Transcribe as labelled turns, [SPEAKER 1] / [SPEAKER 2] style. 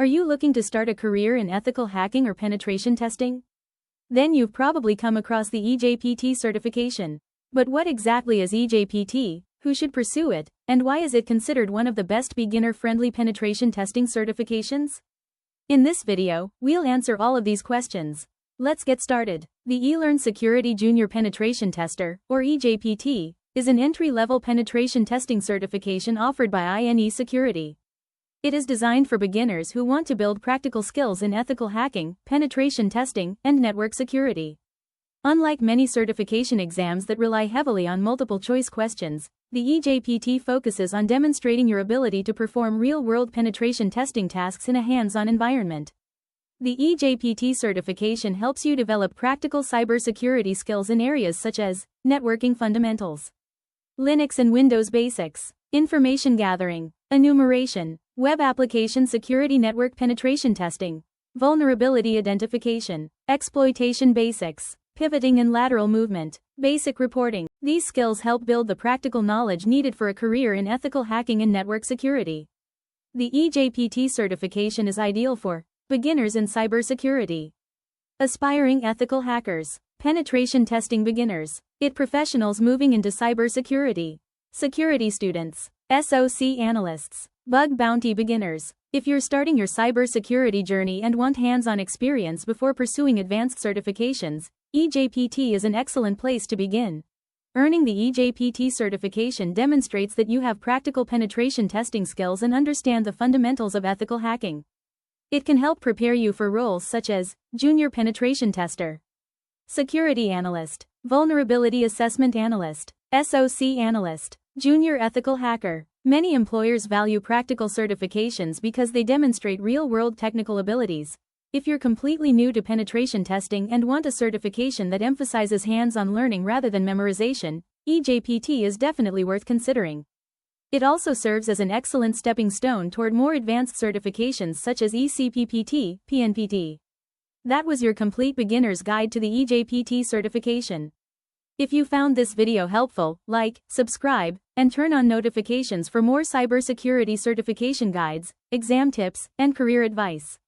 [SPEAKER 1] Are you looking to start a career in ethical hacking or penetration testing? Then you've probably come across the eJPT certification. But what exactly is eJPT, who should pursue it, and why is it considered one of the best beginner-friendly penetration testing certifications? In this video, we'll answer all of these questions. Let's get started. The INE Security Junior Penetration Tester, or eJPT, is an entry-level penetration testing certification offered by INE Security. It is designed for beginners who want to build practical skills in ethical hacking, penetration testing, and network security. Unlike many certification exams that rely heavily on multiple-choice questions, the eJPT focuses on demonstrating your ability to perform real-world penetration testing tasks in a hands-on environment. The eJPT certification helps you develop practical cybersecurity skills in areas such as networking fundamentals, Linux and Windows basics, information gathering, enumeration, web application security, network penetration testing, vulnerability identification, exploitation basics, pivoting and lateral movement, basic reporting. These skills help build the practical knowledge needed for a career in ethical hacking and network security. The eJPT certification is ideal for beginners in cybersecurity, aspiring ethical hackers, penetration testing beginners, IT professionals moving into cybersecurity, security students, SOC analysts, bug bounty beginners. If you're starting your cybersecurity journey and want hands-on experience before pursuing advanced certifications, eJPT is an excellent place to begin. Earning the eJPT certification demonstrates that you have practical penetration testing skills and understand the fundamentals of ethical hacking. It can help prepare you for roles such as Junior Penetration Tester, Security Analyst, Vulnerability Assessment Analyst, SOC Analyst, Junior Ethical Hacker. Many employers value practical certifications because they demonstrate real-world technical abilities. If you're completely new to penetration testing and want a certification that emphasizes hands-on learning rather than memorization, eJPT is definitely worth considering. It also serves as an excellent stepping stone toward more advanced certifications such as eCPPT, PNPT. That was your complete beginner's guide to the eJPT certification. If you found this video helpful, like, subscribe, and turn on notifications for more cybersecurity certification guides, exam tips, and career advice.